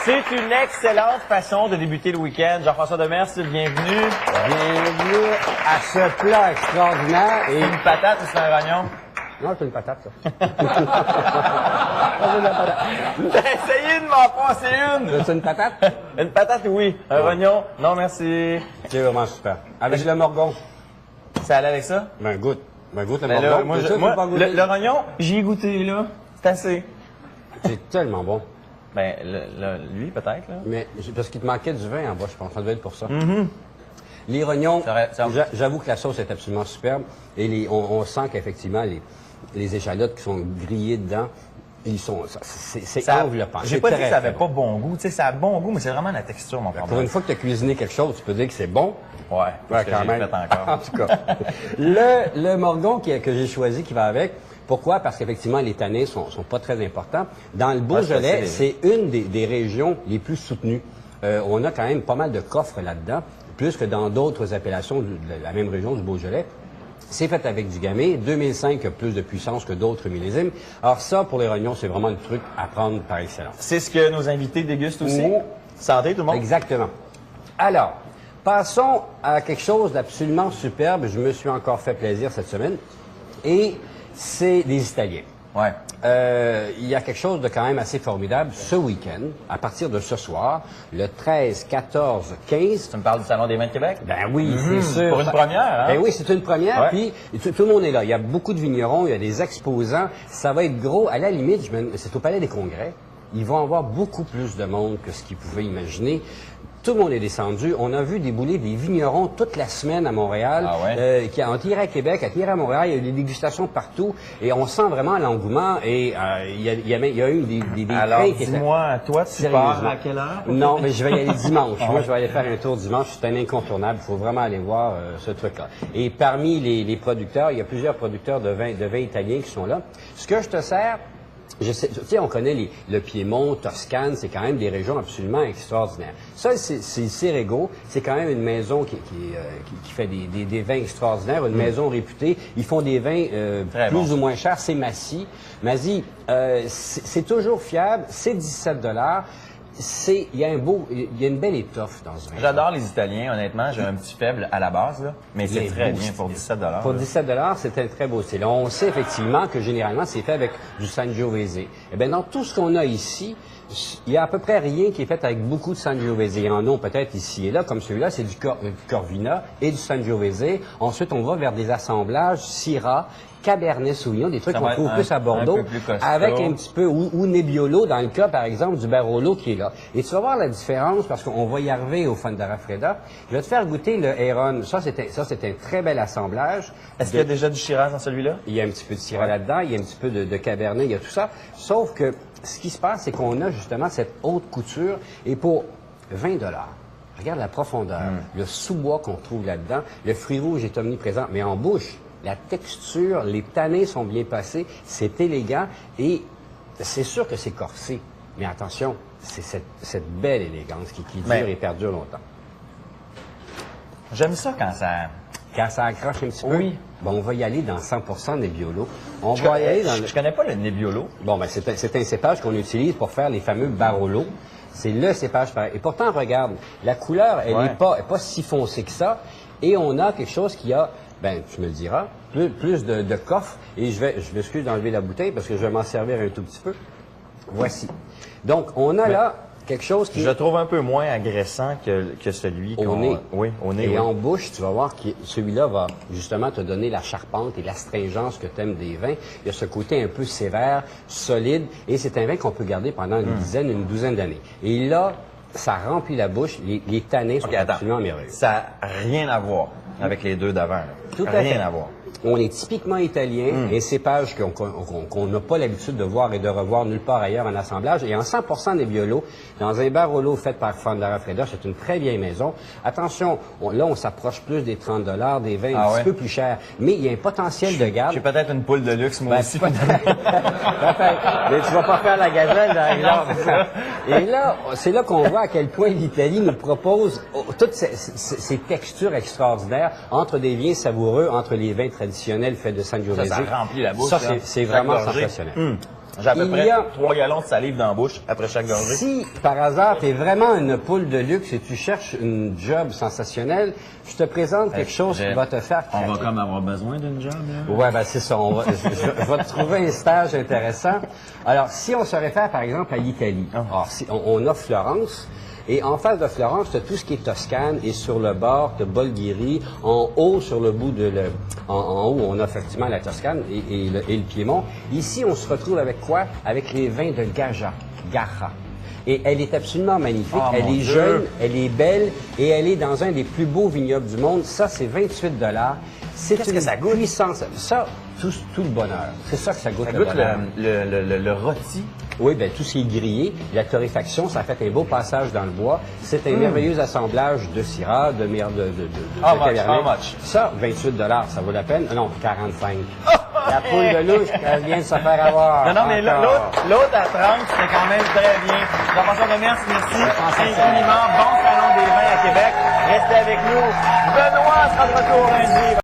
C'est une excellente façon de débuter le week-end. Jean-François Demers, bienvenue. Bienvenue à ce plat extraordinaire. Et une patate ou c'est un rognon? Non, c'est une patate, ça. T'as essayé de m'en passer une! C'est une patate? Une patate, oui. Un rognon? Non, merci. C'est vraiment super. Avec le morgon. Ça allait avec ça? Ben, goûte. Ben, goûte le Ben morgon. là, moi, Ça, faut pas goûter. le rognon, j'y ai goûté, là. C'est assez. C'est tellement bon. Ben, lui, peut-être, là. Mais, parce qu'il te manquait du vin en bas, je pense. Ça devait être pour ça. Les rognons, Ça- j'avoue que la sauce est absolument superbe. Et on sent qu'effectivement, les échalotes qui sont grillées dedans, ils sont, c'est enveloppant. J'ai C'est pas dit que très, ça avait très pas bon. bon goût. Tu sais, ça a bon goût, mais c'est vraiment la texture, mon Pour problème. une fois que tu as cuisiné quelque chose, tu peux dire que c'est bon. Ouais, Ouais, que quand j'ai même. fait encore. En tout cas, le morgon que j'ai choisi qui va avec, pourquoi? Parce qu'effectivement, les tanins sont pas très importants. Dans le Beaujolais, c'est une des régions les plus soutenues. On a quand même pas mal de coffres là-dedans, plus que dans d'autres appellations de la même région du Beaujolais. C'est fait avec du gamay. 2005 a plus de puissance que d'autres millésimes. Alors ça, pour les rognons, c'est vraiment le truc à prendre par excellence. C'est ce que nos invités dégustent aussi. Oh. Santé, tout le monde. Exactement. Alors, passons à quelque chose d'absolument superbe. Je me suis encore fait plaisir cette semaine. Et c'est des Italiens. Ouais. Il y a quelque chose de quand même assez formidable ce week-end, à partir de ce soir, le 13, 14, 15. Tu me parles du Salon des vins de Québec? Ben oui, c'est sûr. Pour une première, hein? Ben oui, c'est une première, Ouais. puis tout le monde est là. Il y a beaucoup de vignerons, il y a des exposants. Ça va être gros. À la limite, c'est au Palais des Congrès. Ils vont avoir beaucoup plus de monde que ce qu'ils pouvaient imaginer. Tout le monde est descendu. On a vu débouler des vignerons toute la semaine à Montréal. Ah ouais? Qui ont tiré à Québec, à tiré à Montréal. Il y a eu des dégustations partout. Et on sent vraiment l'engouement. Et il y a eu des Alors, trains qui étaient... dis-moi, toi, tu pars à quelle heure? Non, mais je vais y aller dimanche. Moi, je vais aller faire un tour dimanche. C'est un incontournable. Il faut vraiment aller voir ce truc-là. Et parmi les producteurs, il y a plusieurs producteurs de vins italiens qui sont là. Ce que je te sers... Tu sais, on connaît le Piémont, Toscane, c'est quand même des régions absolument extraordinaires. Ça, c'est Cerego, c'est quand même une maison qui fait des vins extraordinaires, une maison réputée. Ils font des vins plus ou moins chers. C'est Massy. Massy, c'est toujours fiable, c'est 17 $. Il y a une belle étoffe dans ce vin. J'adore les Italiens, honnêtement. J'ai un petit faible à la base, là, mais c'est très bien pour 17 $. Pour 17 $, c'est un très beau style. On sait effectivement que généralement, c'est fait avec du Sangiovese. Eh bien, dans tout ce qu'on a ici, il y a à peu près rien qui est fait avec beaucoup de Sangiovese. Il y en a peut-être ici et là, comme celui-là, c'est du Corvina et du Sangiovese. Ensuite, on va vers des assemblages Syrah, Cabernet Sauvignon, des trucs qu'on trouve plus à Bordeaux, avec un petit peu, ou Nebbiolo, dans le cas, par exemple, du Barolo qui est là. Et tu vas voir la différence, parce qu'on va y arriver au Fontara Fredda. Je vais te faire goûter le Heron. Ça, c'est un très bel assemblage. Est-ce qu'il y a déjà du Shiraz dans celui-là? Il y a un petit peu de Syrah là-dedans, il y a un petit peu de Cabernet, il y a tout ça. Sauf que ce qui se passe, c'est qu'on a justement cette haute couture, et pour 20 $. Regarde la profondeur, le sous-bois qu'on trouve là-dedans. Le fruit rouge est omniprésent, mais en bouche, la texture, les tanins sont bien passés, c'est élégant et c'est sûr que c'est corsé. Mais attention, c'est cette belle élégance qui dure et perdure longtemps. J'aime ça quand ça... Quand ça accroche un petit peu, oui. Bon, on va y aller dans 100% Nebbiolo. Je connais pas le Nebbiolo. Bon, ben c'est un cépage qu'on utilise pour faire les fameux Barolo. C'est le cépage pareil. Et pourtant, regarde, la couleur, elle n'est pas si foncée que ça. Et on a quelque chose qui a... Ben, tu me le diras, plus de coffre. Et je m'excuse d'enlever la bouteille parce que je vais m'en servir un tout petit peu. Voici. Donc, on a là quelque chose qui... Je le trouve un peu moins agressant que celui au nez. Oui, au nez. Et en bouche, tu vas voir que celui-là va justement te donner la charpente et l'astringence que tu aimes des vins. Il y a ce côté un peu sévère, solide. Et c'est un vin qu'on peut garder pendant une douzaine d'années. Et là, ça remplit la bouche. Les tanins sont absolument merveilleux. Ça n'a rien à voir avec les deux d'avant. Tout à fait. Rien à voir. On est typiquement italien, un cépage qu'on n'a pas l'habitude de voir et de revoir nulle part ailleurs en assemblage. Et en 100% Nebbiolo, dans un Barolo fait par Fontara Fredda, c'est une très vieille maison. Attention, là, on s'approche plus des 30 $, des vins un petit peu plus chers. Mais il y a un potentiel de garde. J'ai peut-être une poule de luxe, moi aussi. Mais tu vas pas faire la gazelle, par exemple. Et là, c'est là qu'on voit à quel point l'Italie nous propose toutes ces textures extraordinaires entre des vins savoureux, entre les vins traditionnels faits de Sangiovese. Ça remplit la bouche. Ça, c'est vraiment sensationnel. J'ai à peu Il près y a- 3 gallons de salive dans la bouche après chaque gorgée. Si, par hasard, tu es vraiment une poule de luxe et tu cherches une job sensationnelle, je te présente quelque chose qui va te faire On va craquer. comme avoir besoin d'une job, là. Ouais, ben c'est ça. Je vais te trouver un stage intéressant. Alors, si on se réfère, par exemple, à l'Italie, alors, on a Florence, et en face de Florence, tu as tout ce qui est Toscane, et sur le bord, tu as Bolgheri. En haut, sur le bout de en haut, on a effectivement la Toscane et le Piémont. Ici, on se retrouve avec quoi? Avec les vins de Garra. Et elle est absolument magnifique. Oh, elle mon est Dieu. jeune, elle est belle, et elle est dans un des plus beaux vignobles du monde. Ça, c'est 28 $. C'est Qu'est-ce une que ça goûte? puissance. Ça, tout le bonheur. C'est ça que ça goûte, Ça le goûte bonheur. le rôti. Oui, bien, tout ce qui est grillé, la torréfaction, ça fait un beau passage dans le bois. C'est un merveilleux assemblage de Syrah, de How much? Cabernet. How much? Ça, 28 $, ça vaut la peine? Non, 45. La poule de louche, elle vient de se faire avoir. Non, mais encore. l'autre à 30, c'était quand même très bien. Jean-François Demers, merci infiniment. Bon salon des vins à Québec. Restez avec nous. Benoît sera de retour lundi.